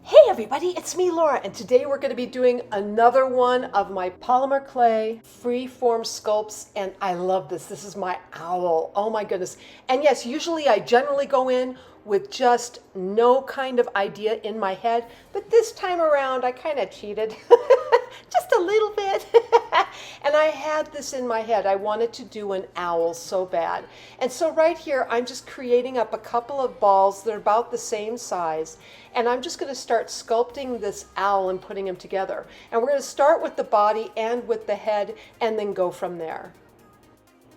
Hey everybody, it's me Laura, and today we're going to be doing another one of my polymer clay freeform sculpts, and I love this. This is my owl. Oh my goodness. And yes, usually I generally go in with just no kind of idea in my head, but this time around I kind of cheated. Just a little bit. And I had this in my head. I wanted to do an owl so bad. And so right here, I'm just creating up a couple of balls that are about the same size. And I'm just going to start sculpting this owl and putting them together. And we're going to start with the body and with the head and then go from there.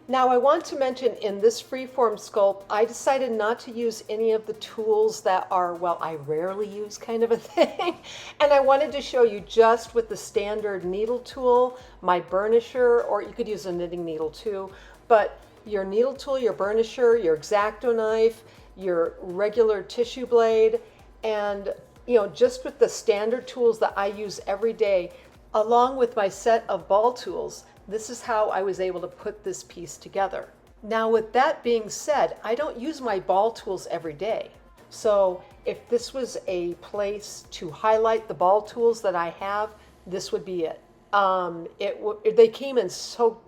Now I want to mention in this freeform sculpt, I decided not to use any of the tools that are, well, I rarely use kind of a thing. And I wanted to show you just with the standard needle tool, my burnisher, or you could use a knitting needle too, but your needle tool, your burnisher, your Exacto knife, your regular tissue blade, and just with the standard tools that I use every day, along with my set of ball tools, this is how I was able to put this piece together. Now with that being said, I don't use my ball tools every day. So if this was a place to highlight the ball tools that I have, this would be it. They came in so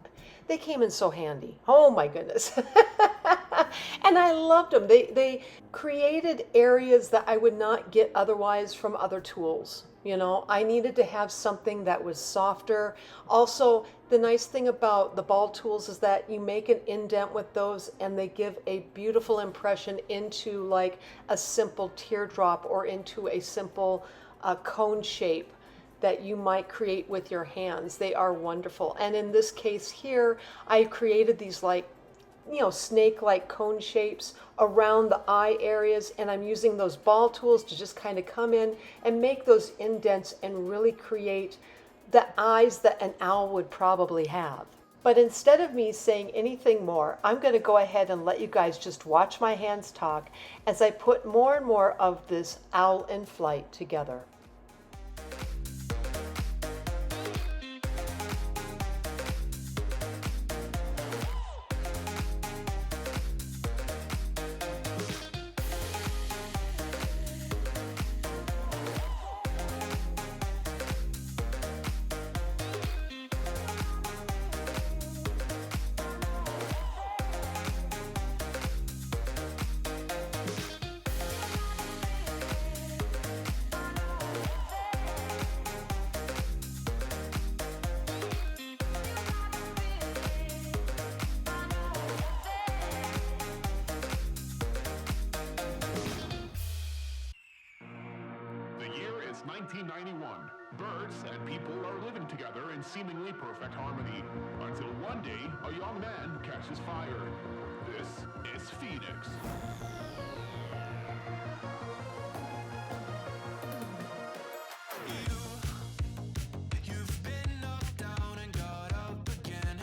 handy. Oh my goodness. And I loved them. They created areas that I would not get otherwise from other tools. I needed to have something that was softer. Also, the nice thing about the ball tools is that you make an indent with those and they give a beautiful impression into like a simple teardrop or into a simple cone shape that you might create with your hands. They are wonderful. And in this case here, I created these snake-like cone shapes around the eye areas, and I'm using those ball tools to just kind of come in and make those indents and really create the eyes that an owl would probably have. But instead of me saying anything more, I'm going to go ahead and let you guys just watch my hands talk as I put more and more of this owl in flight together. It's 1991. Birds and people are living together in seemingly perfect harmony. Until one day, a young man catches fire. This is Phoenix. You've been knocked down and got up again.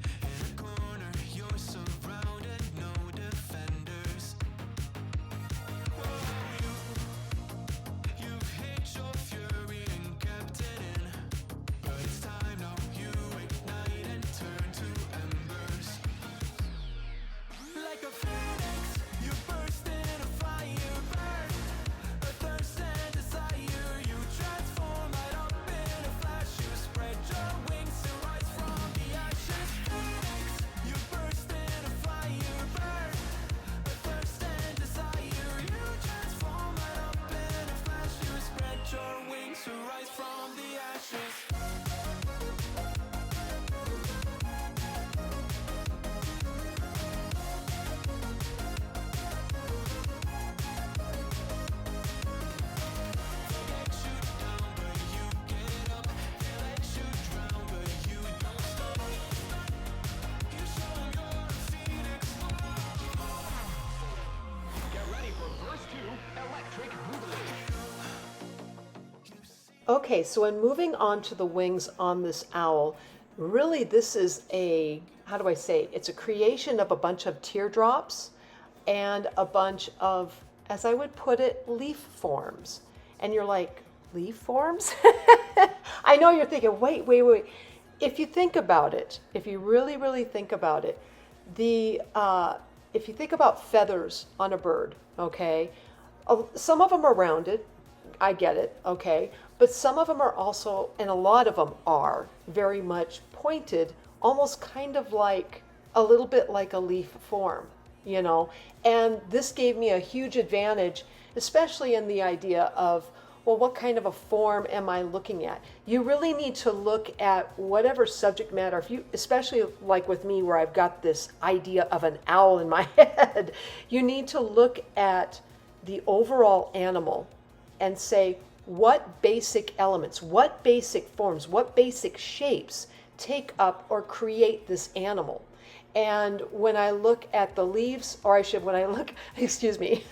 In a corner, you're surrounded, no defenders. You've hid your fury and kept it in, but it's time now you ignite and turn to embers. Like a phoenix, you burst in a fire burn, a thirst and desire. You transform right up in a flash. You spread your wings to rise from the ashes. Phoenix, you burst in a fire burn, a thirst and desire. You transform right up in a flash. You spread your wings to rise from the ashes. Okay, so in moving on to the wings on this owl, really this is how do I say, it's a creation of a bunch of teardrops and a bunch of, as I would put it, leaf forms. And you're like, leaf forms? I know you're thinking, wait. If you think about it, if you really think about it, if you think about feathers on a bird, okay, some of them are rounded, I get it, okay. But some of them are also, and a lot of them are, very much pointed, almost kind of like a little bit like a leaf form, you know. And this gave me a huge advantage, especially in the idea of, well, what kind of a form am I looking at? You really need to look at whatever subject matter, if you, especially like with me where I've got this idea of an owl in my head, you need to look at the overall animal and say, what basic elements, what basic forms, what basic shapes take up or create this animal? And when I look at the leaves, or I should, when I look, excuse me,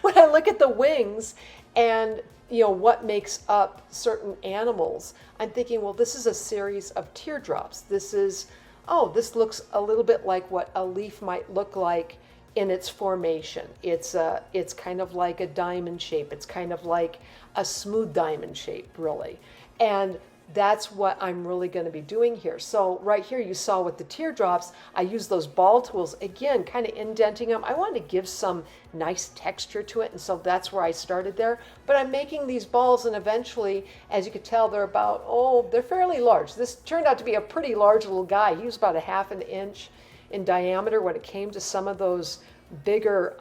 when I look at the wings and what makes up certain animals, I'm thinking, well, this is a series of teardrops. This is, oh, this looks a little bit like what a leaf might look like in its formation. It's kind of like a diamond shape. It's kind of like a smooth diamond shape, really. And that's what I'm really going to be doing here. So right here you saw with the teardrops, I used those ball tools, again, kind of indenting them. I wanted to give some nice texture to it, and so that's where I started there. But I'm making these balls, and eventually, as you could tell, they're about, they're fairly large. This turned out to be a pretty large little guy. He was about 1/2 an inch in diameter when it came to some of those bigger,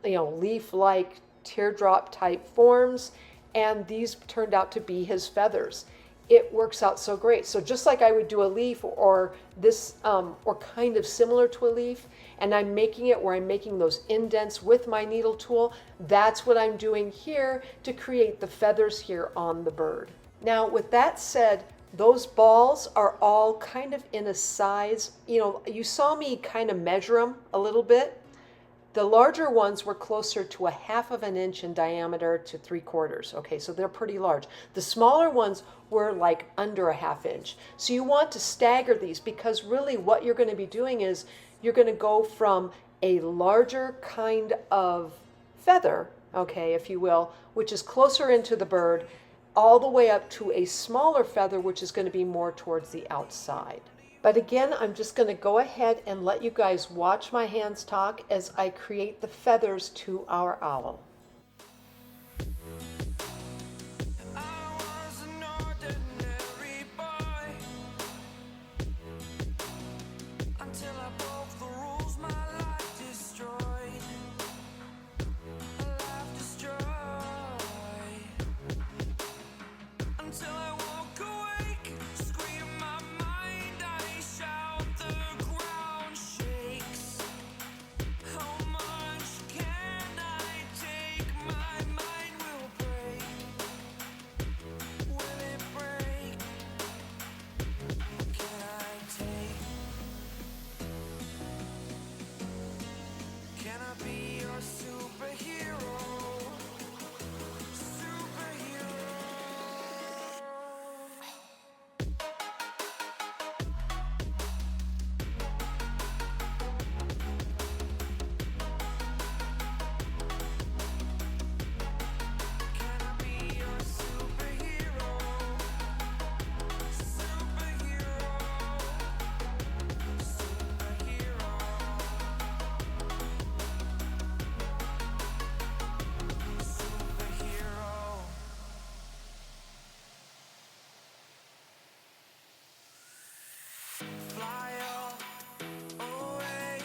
leaf-like teardrop type forms, and these turned out to be his feathers. It works out so great. So just like I would do a leaf or this, or kind of similar to a leaf, and I'm making it where I'm making those indents with my needle tool, that's what I'm doing here to create the feathers here on the bird. Now, with that said, those balls are all kind of in a size, you saw me kind of measure them a little bit. The larger ones were closer to 1/2 an inch in diameter to 3/4. Okay, so they're pretty large. The smaller ones were like under 1/2 inch. So you want to stagger these, because really what you're going to be doing is you're going to go from a larger kind of feather, okay, if you will, which is closer into the bird, all the way up to a smaller feather, which is going to be more towards the outside. But again, I'm just going to go ahead and let you guys watch my hands talk as I create the feathers to our owl. I was an ordinary boy until I broke the rules. My life destroyed. Life destroyed. Until I woke awake, scream my mind. I shout, the ground shakes. How much can I take? My mind will break. Will it break? Can I take? Can I be your superhero? Superhero. Can I be your superhero? Superhero. Superhero. Superhero. Fly away.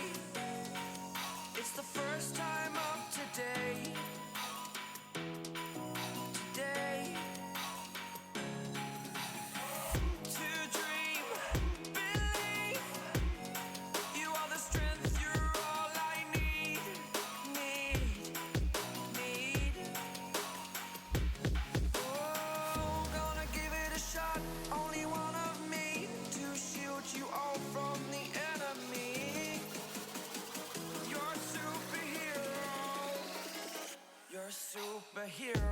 It's the first time of today. Today. To dream, believe. You are the strength, you're all I need. Need. Oh, gonna give it a shot. Only one of me to shield you all from the enemy. You're a superhero. You're a superhero.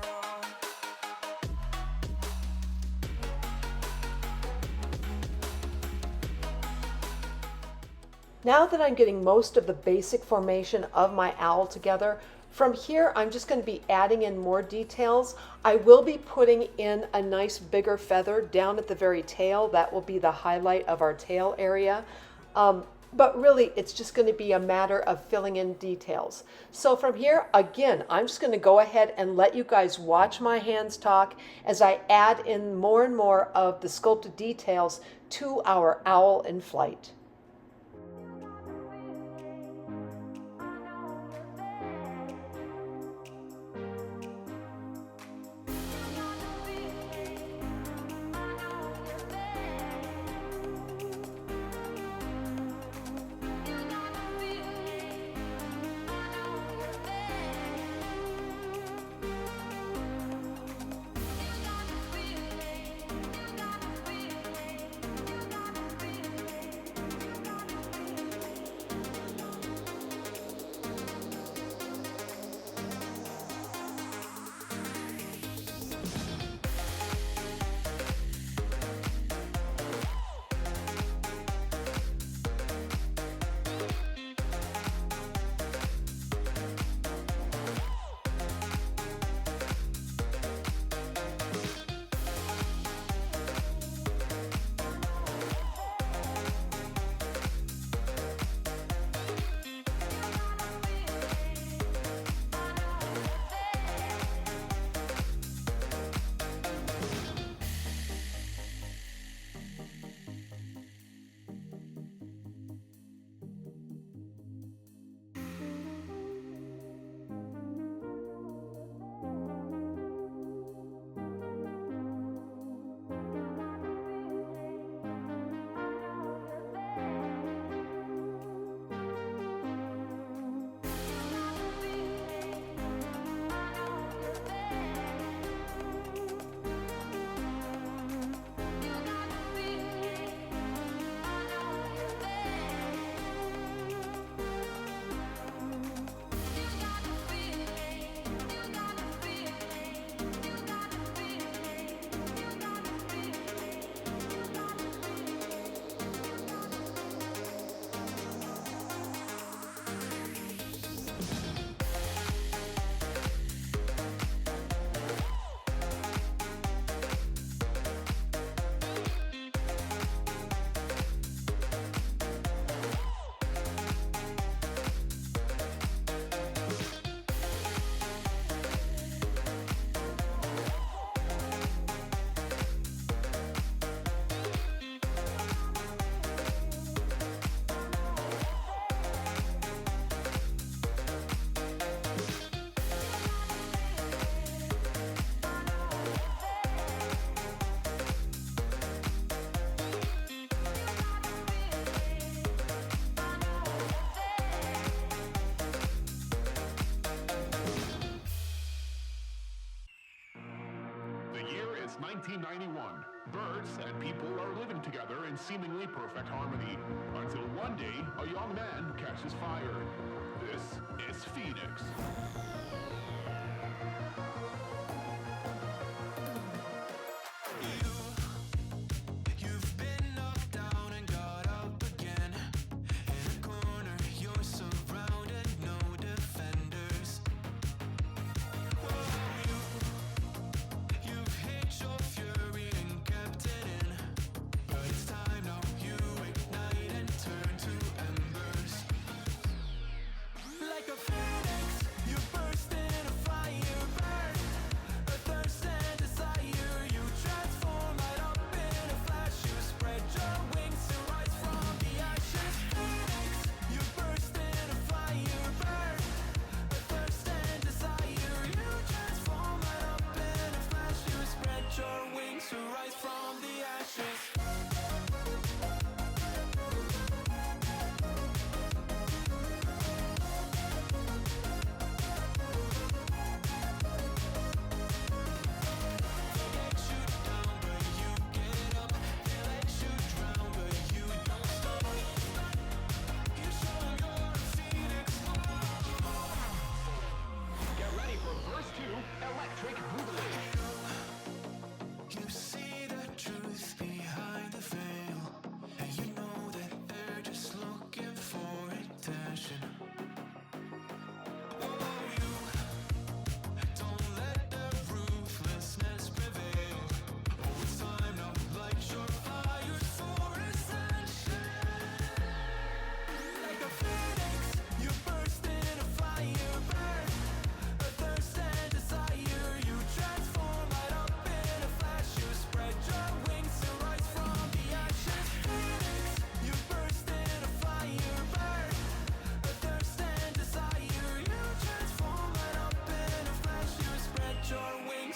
Now that I'm getting most of the basic formation of my owl together, from here I'm just going to be adding in more details. I will be putting in a nice bigger feather down at the very tail. That will be the highlight of our tail area. but really it's just going to be a matter of filling in details. So from here, again, I'm just going to go ahead and let you guys watch my hands talk as I add in more and more of the sculpted details to our owl in flight. The year is 1991. Birds and people are living together in seemingly perfect harmony. Until one day, a young man catches fire. This is Phoenix. You've been knocked down and got up again. In a corner, you're surrounded, no defenders. You've hid your fury and kept it in. But it's time now, you ignite and turn to embers. Like a phoenix, you burst in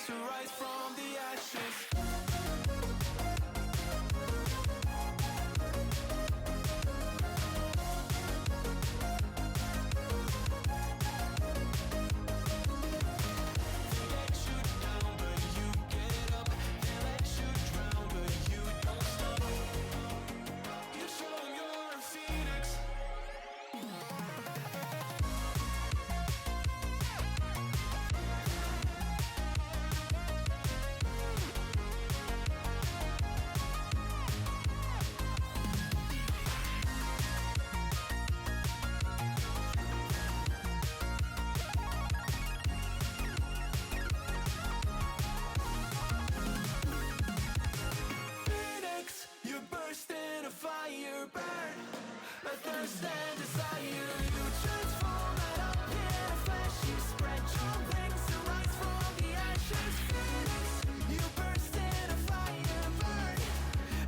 wings to rise from the ashes. Fire burn, a thirst and desire. You transform right up in a flash. You spread your wings to rise from the ashes. Phoenix, you burst in a fire burn,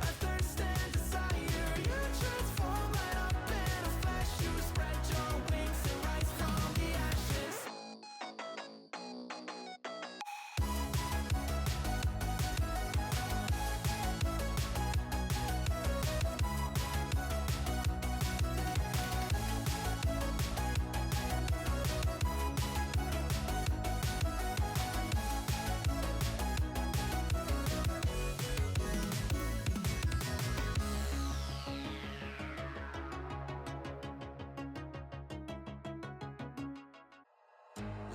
a thirst and desire. You transform right up in a flash. You spread your wings to rise from the ashes.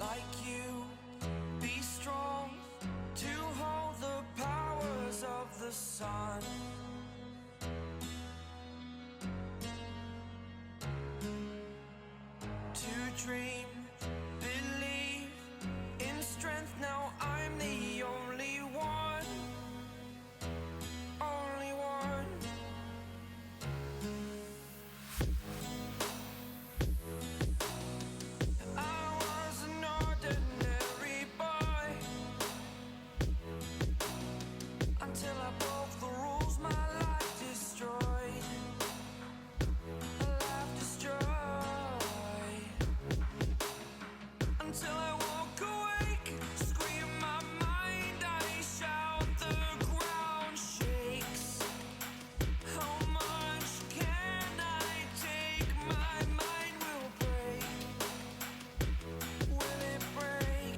Like you, be strong to hold the powers of the sun. To dream, believe in strength. Now I'm the only one, only one. I was an ordinary boy until I broke the rules. My life destroyed, a life destroyed. Until I walk awake, scream my mind, I shout, the ground shakes. How much can I take? My mind will break. Will it break?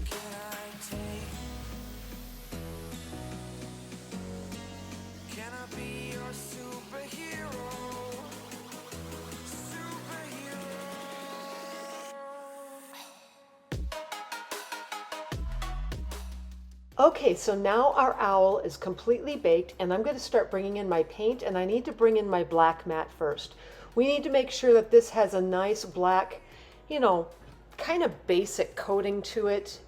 Can I take? Can I be your superhero? Superhero. Okay, so now our owl is completely baked, and I'm going to start bringing in my paint, and I need to bring in my black mat first. We need to make sure that this has a nice black, kind of basic coating to it.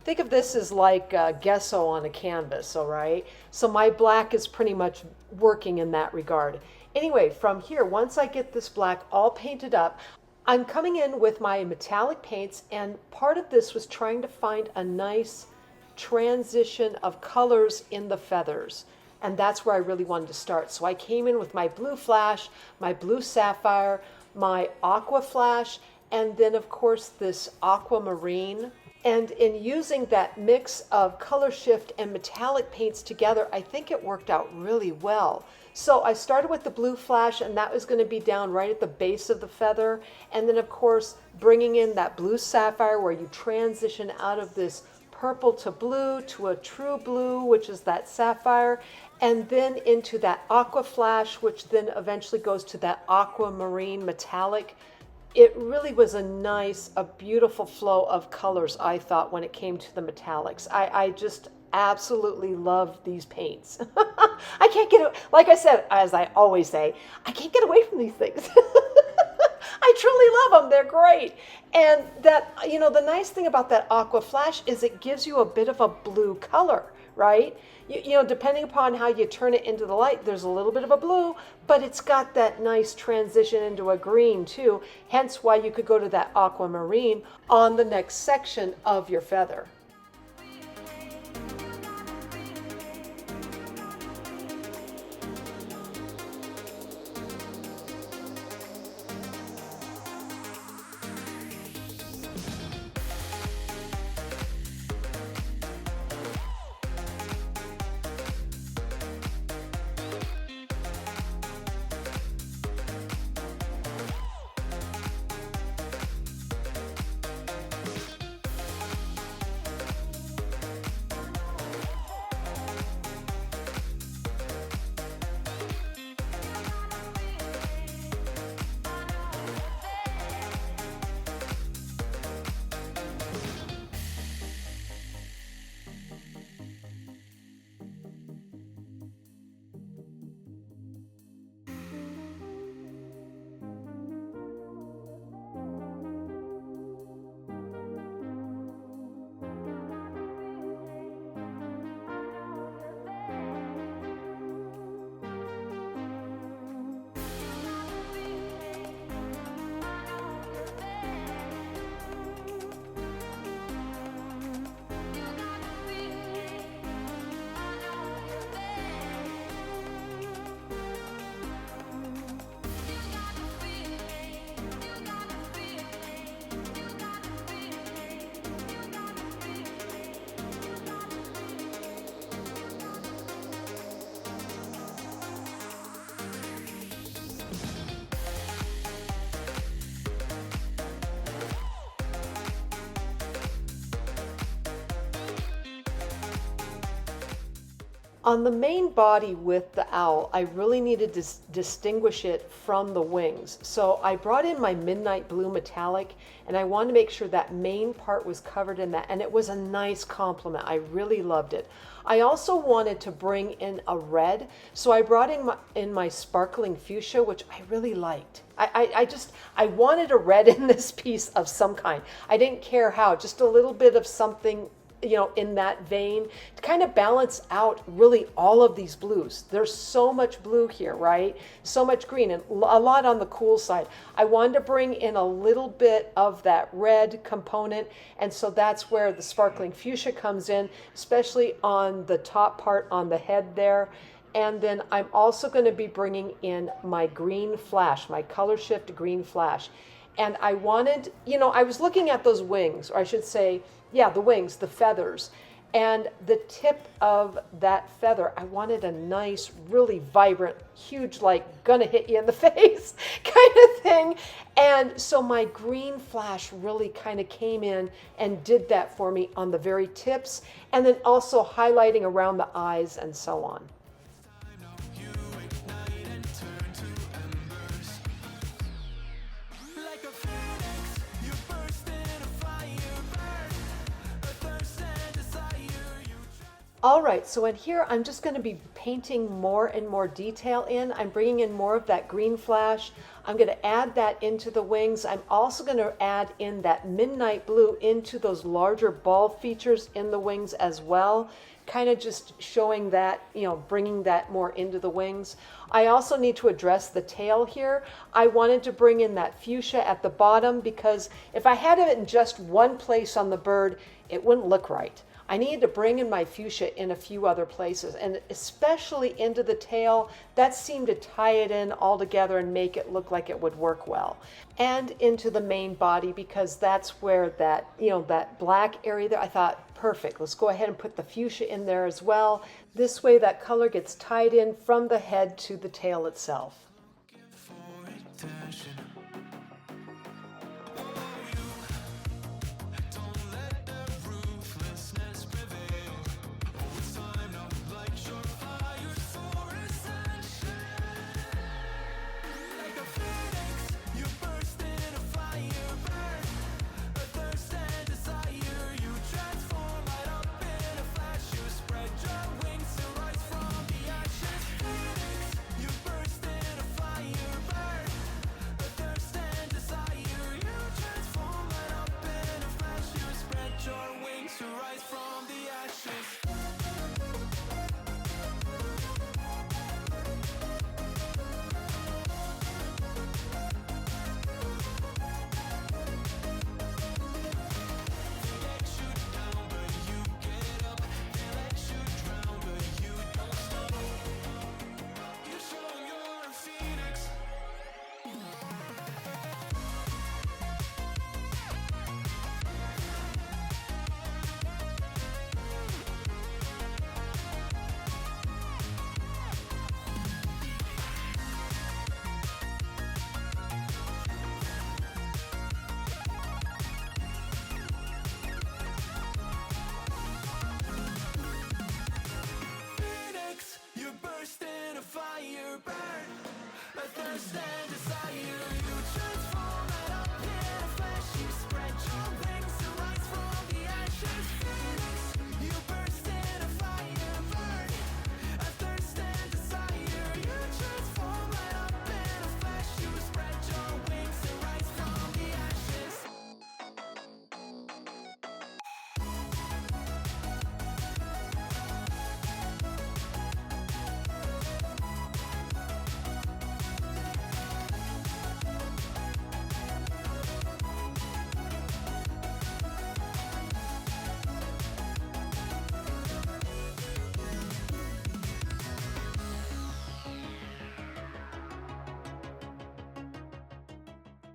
Think of this as like gesso on a canvas, all right? So my black is pretty much working in that regard. Anyway, from here, once I get this black all painted up, I'm coming in with my metallic paints, and part of this was trying to find a nice transition of colors in the feathers, and that's where I really wanted to start. So I came in with my blue flash, my blue sapphire, my aqua flash, and then of course this aquamarine. And in using that mix of color shift and metallic paints together, I think it worked out really well. So I started with the blue flash, and that was going to be down right at the base of the feather, and then of course bringing in that blue sapphire where you transition out of this purple to blue to a true blue, which is that sapphire, and then into that aqua flash, which then eventually goes to that aquamarine metallic. It really was a beautiful flow of colors, I thought, when it came to the metallics. I just absolutely love these paints. I can't get, like I said, as I always say, I can't get away from these things. I truly love them. They're great. And that, the nice thing about that aqua flash is it gives you a bit of a blue color, right? Depending upon how you turn it into the light, there's a little bit of a blue, but it's got that nice transition into a green too. Hence why you could go to that aquamarine on the next section of your feather. On the main body with the owl, I really needed to distinguish it from the wings. So I brought in my midnight blue metallic, and I wanted to make sure that main part was covered in that, and it was a nice complement. I really loved it. I also wanted to bring in a red, so I brought in my sparkling fuchsia, which I really liked. I wanted a red in this piece of some kind. I didn't care how, just a little bit of something, you know, in that vein to kind of balance out really all of these blues. There's so much blue here, right? So much green and a lot on the cool side. I wanted to bring in a little bit of that red component, and so that's where the sparkling fuchsia comes in, especially on the top part on the head there. And then I'm also going to be bringing in my green flash, my color shift green flash. And I wanted, you know, I was looking at those wings, or I should say, yeah, the wings, the feathers, and the tip of that feather. I wanted a nice, really vibrant, huge, like gonna hit you in the face kind of thing. And so my green flash really kind of came in and did that for me on the very tips, and then also highlighting around the eyes and so on. All right, so in here, I'm just going to be painting more and more detail in. I'm bringing in more of that green flash. I'm going to add that into the wings. I'm also going to add in that midnight blue into those larger ball features in the wings as well, kind of just showing that, you know, bringing that more into the wings. I also need to address the tail here. I wanted to bring in that fuchsia at the bottom because if I had it in just one place on the bird, it wouldn't look right. I needed to bring in my fuchsia in a few other places, and especially into the tail. That seemed to tie it in all together and make it look like it would work well. And into the main body, because that's where that, you know, that black area there, I thought, perfect, let's go ahead and put the fuchsia in there as well. This way that color gets tied in from the head to the tail itself.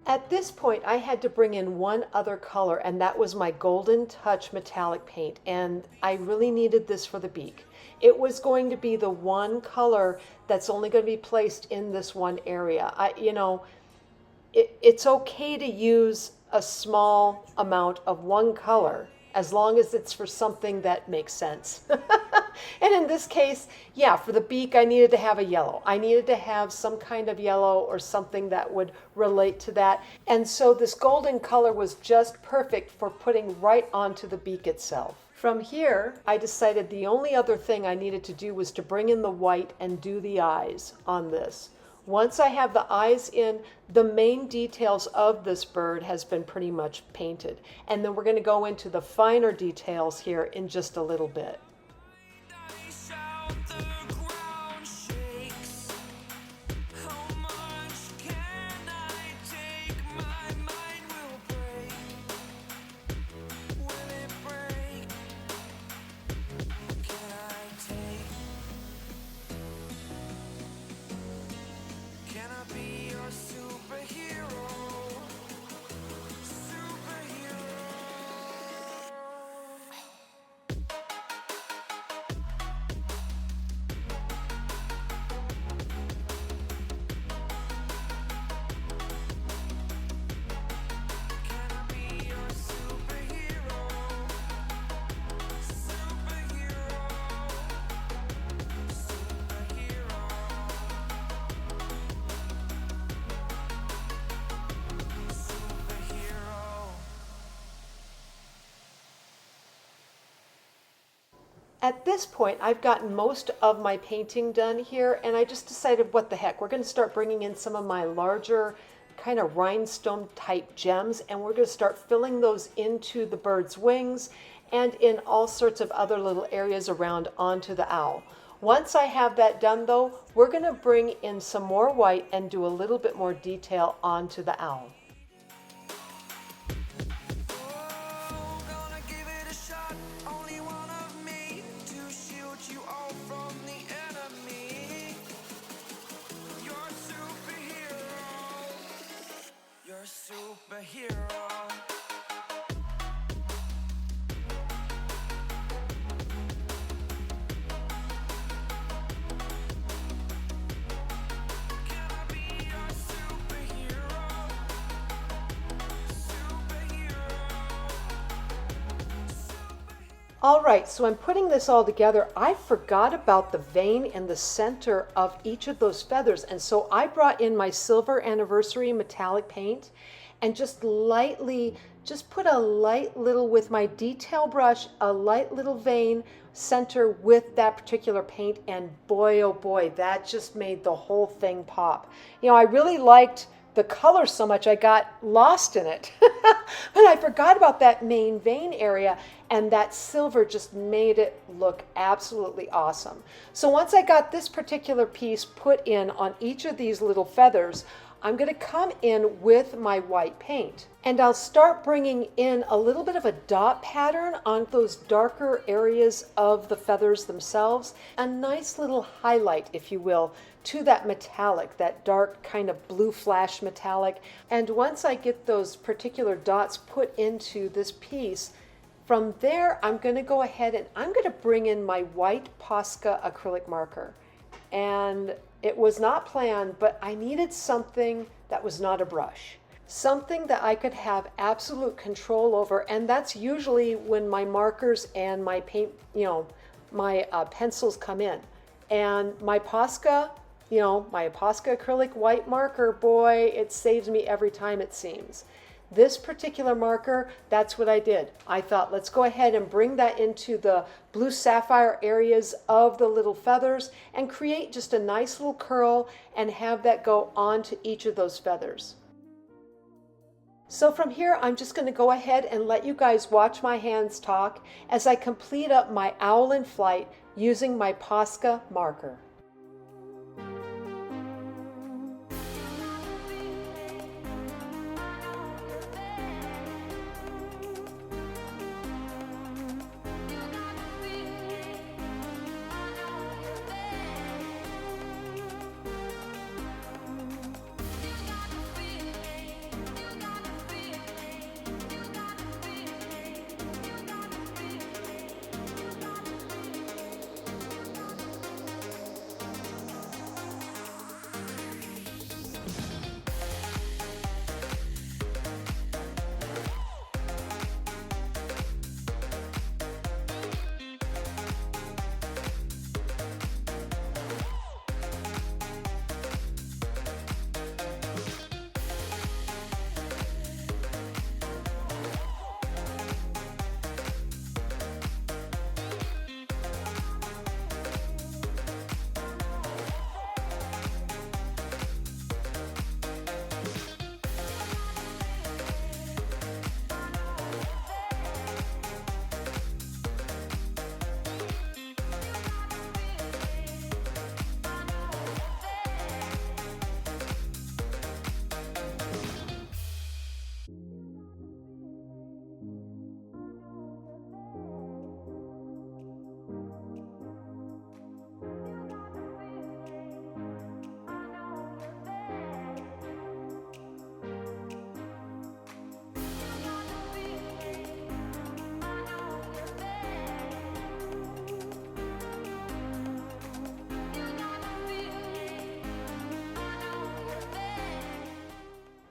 At this point, I had to bring in one other color, and that was my Golden Touch metallic paint, and I really needed this for the beak. It was going to be the one color that's only going to be placed in this one area. It's okay to use a small amount of one color as long as it's for something that makes sense. And in this case, yeah, for the beak, I needed to have a yellow. I needed to have some kind of yellow or something that would relate to that. And so this golden color was just perfect for putting right onto the beak itself. From here, I decided the only other thing I needed to do was to bring in the white and do the eyes on this. Once I have the eyes in, the main details of this bird has been pretty much painted. And then we're going to go into the finer details here in just a little bit. Shout, the ground shakes. How much can I take? My mind will break. Will it break? Can I take? Can I be your superhero? Superhero. Can I be your superhero? Superhero. Superhero. Superhero. At this point, I've gotten most of my painting done here, and I just decided, what the heck, we're going to start bringing in some of my larger kind of rhinestone type gems, and we're going to start filling those into the bird's wings and in all sorts of other little areas around onto the owl. Once I have that done though, we're going to bring in some more white and do a little bit more detail onto the owl. Oh, gonna give it a shot. Only one of me to shield you all from the enemy. You're superhero. You're superhero. Can I be your superhero? All right, so I'm putting this all together. I forgot about the vein in the center of each of those feathers, and so I brought in my silver anniversary metallic paint and just lightly, just put a light little, with my detail brush, a light little vein center with that particular paint, and boy, oh boy, that just made the whole thing pop. You know, I really liked the color so much I got lost in it. But I forgot about that main vein area, and that silver just made it look absolutely awesome. So once I got this particular piece put in on each of these little feathers, I'm going to come in with my white paint, and I'll start bringing in a little bit of a dot pattern on those darker areas of the feathers themselves, a nice little highlight, if you will, to that metallic, that dark kind of blue flash metallic. And once I get those particular dots put into this piece, from there I'm going to go ahead and I'm going to bring in my white Posca acrylic marker. And it was not planned, but I needed something that was not a brush. Something that I could have absolute control over, and that's usually when my markers and my paint, my pencils come in. And my Posca, my Posca acrylic white marker, boy, it saves me every time, it seems. This particular marker, that's what I did. I thought, let's go ahead and bring that into the blue sapphire areas of the little feathers and create just a nice little curl and have that go onto each of those feathers. So from here, I'm just going to go ahead and let you guys watch my hands talk as I complete up my owl in flight using my Posca marker.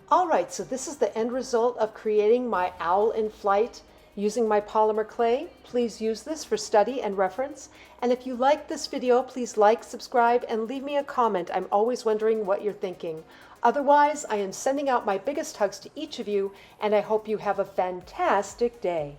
All right, so this is the end result of creating my owl in flight using my polymer clay. Please use this for study and reference. And if you like this video, please like, subscribe, and leave me a comment. I'm always wondering what you're thinking. Otherwise, I am sending out my biggest hugs to each of you, and I hope you have a fantastic day.